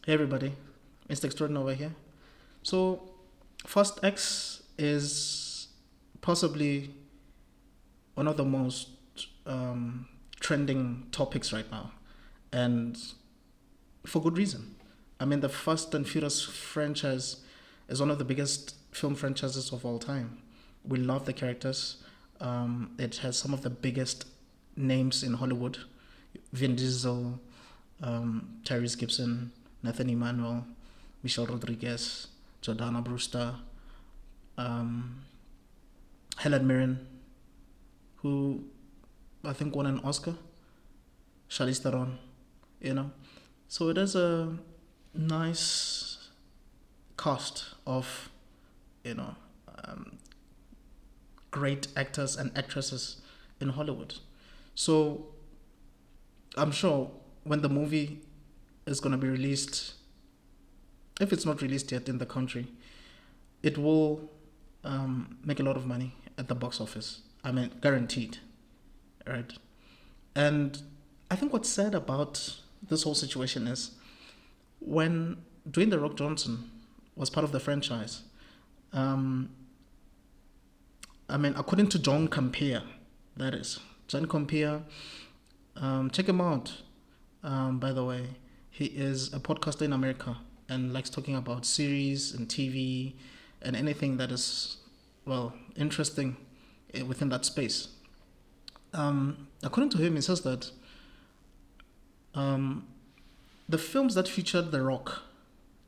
Hey everybody, it's the Extraordinary over here. So, Fast X is possibly one of the most trending topics right now, and for good reason. I mean, the Fast and Furious franchise is one of the biggest film franchises of all time. We love the characters. It has some of the biggest names in Hollywood: Vin Diesel, Tyrese Gibson, Nathan Emmanuel, Michelle Rodriguez, Jordana Brewster, um, Helen Mirren, who I think won an Oscar, Charlize Theron, you know. So it is a nice cast of, you know, um, great actors and actresses in Hollywood. So I'm sure when the movie is going to be released, if it's not released yet in the country, it will make a lot of money at the box office. I mean, guaranteed, right? And I think what's sad about this whole situation is when Dwayne the Rock Johnson was part of the franchise. Um, I mean, according to John Campea, that is John Campea. Check him out. By the way, he is a podcaster in America and likes talking about series and TV and anything that is, well, interesting within that space. According to him, he says that um, the films that featured The Rock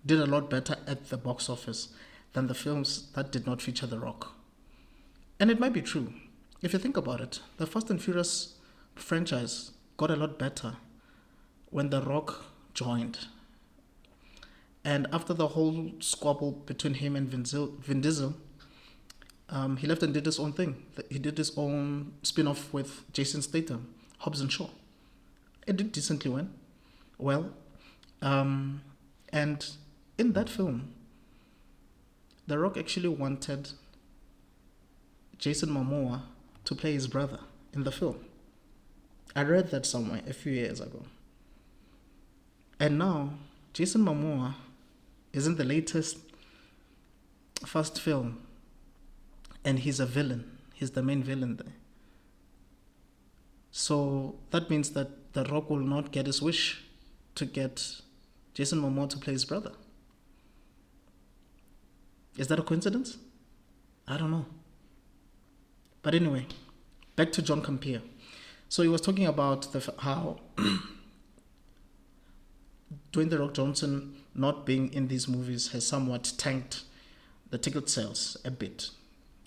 did a lot better at the box office than the films that did not feature The Rock. And it might be true. If you think about it, the Fast and Furious franchise got a lot better when The Rock joined. And after the whole squabble between him and Vin Diesel, he left and did his own thing. He did his own spin off with Jason Statham, Hobbs and Shaw. It did decently well. And in that film, The Rock actually wanted Jason Momoa to play his brother in the film. I read that somewhere a few years ago. And now, Jason Momoa is in the latest Fast film, and he's a villain. He's the main villain there. So that means that The Rock will not get his wish to get Jason Momoa to play his brother. Is that a coincidence? I don't know. But anyway, back to John Campea. So he was talking about how Dwayne The Rock Johnson not being in these movies has somewhat tanked the ticket sales a bit,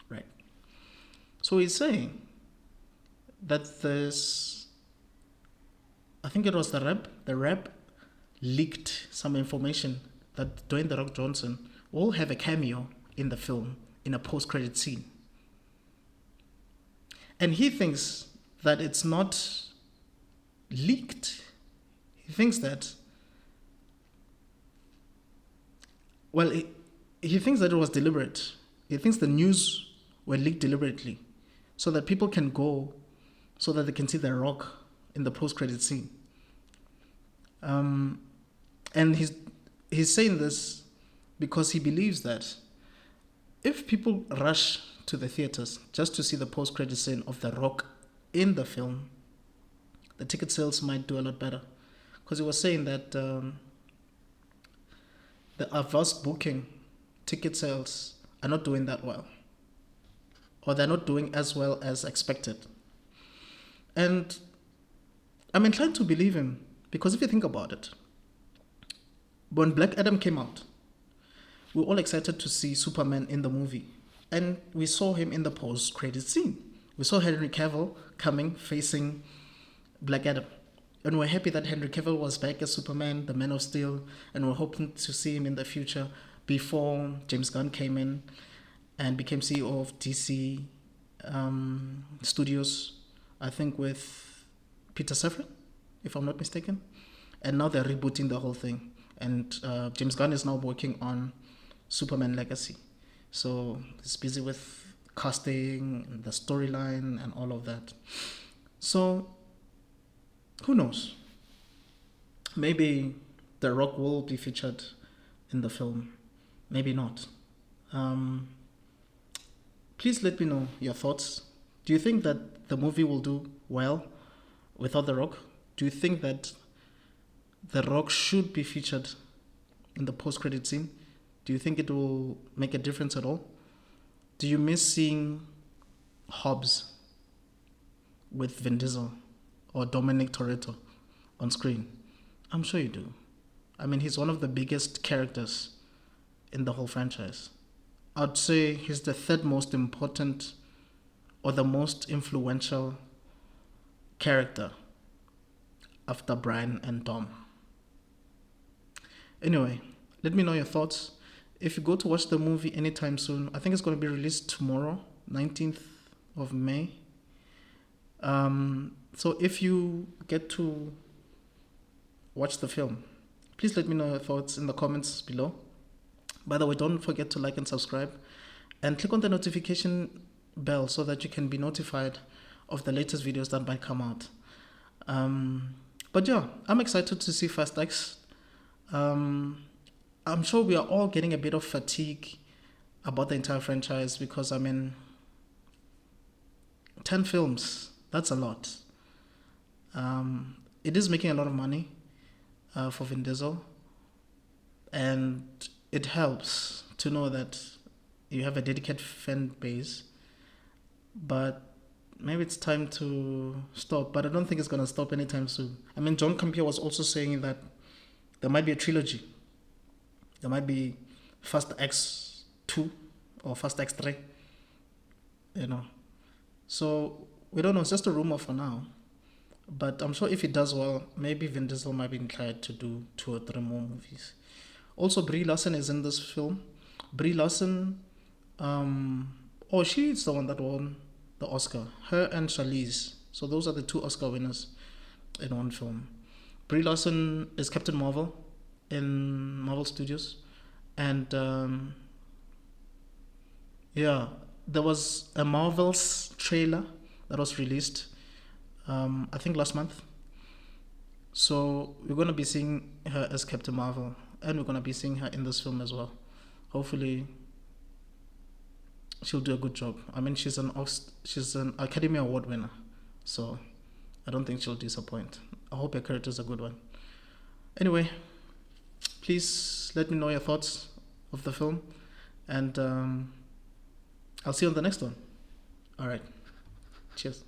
right? So he's saying that this, I think it was the rep leaked some information that Dwayne The Rock Johnson will have a cameo in the film in a post-credit scene. And he thinks that it's not leaked. He thinks that, well, he thinks that it was deliberate. He thinks the news were leaked deliberately so that people can go, so that they can see The Rock in the post-credit scene. And he's saying this because he believes that if people rush to the theaters just to see the post-credit scene of The Rock in the film, the ticket sales might do a lot better. Because he was saying that the advance booking ticket sales are not doing that well, or they're not doing as well as expected. And I'm inclined to believe him, because if you think about it, when Black Adam came out, we were all excited to see Superman in the movie. And we saw him in the post-credit scene. We saw Henry Cavill coming, facing Black Adam. And we're happy that Henry Cavill was back as Superman, the Man of Steel, and we're hoping to see him in the future before James Gunn came in and became CEO of DC Studios, I think with Peter Safran, if I'm not mistaken. And now they're rebooting the whole thing. And James Gunn is now working on Superman Legacy. So he's busy with casting and the storyline and all of that. So who knows? Maybe The Rock will be featured in the film. Maybe not. Um, Please let me know your thoughts. Do you think that the movie will do well without The Rock? Do you think that The Rock should be featured in the post-credit scene? Do you think it will make a difference at all? Do you miss seeing Hobbs with Vin Diesel or Dominic Toretto on screen? I'm sure you do. I mean, he's one of the biggest characters in the whole franchise. I'd say he's the third most important or the most influential character after Brian and Dom. Anyway, let me know your thoughts. If you go to watch the movie anytime soon, I think it's going to be released tomorrow, 19th of May. So if you get to watch the film, please let me know your thoughts in the comments below. By the way, don't forget to like and subscribe and click on the notification bell so that you can be notified of the latest videos that might come out. But yeah, I'm excited to see Fast X. I'm sure we are all getting a bit of fatigue about the entire franchise because, I mean, 10 films, that's a lot. It is making a lot of money for Vin Diesel, and it helps to know that you have a dedicated fan base, but maybe it's time to stop. But I don't think it's going to stop anytime soon. I mean, John Campea was also saying that there might be a trilogy. There might be Fast X 2 or Fast X 3, you know. So we don't know, it's just a rumor for now. But I'm sure if it does well, maybe Vin Diesel might be inclined to do 2 or 3 more movies. Also, Brie Larson is in this film. Brie Larson, she's the one that won the Oscar. Her and Charlize. So those are the 2 Oscar winners in one film. Brie Larson is Captain Marvel in Marvel Studios. And there was a Marvel's trailer that was released, I think last month. So we're going to be seeing her as Captain Marvel, and we're going to be seeing her in this film as well. Hopefully she'll do a good job. I mean, she's an Academy Award winner, so I don't think she'll disappoint. I hope her character is a good one. Anyway, please let me know your thoughts of the film, and I'll see you on the next one. All right. Cheers.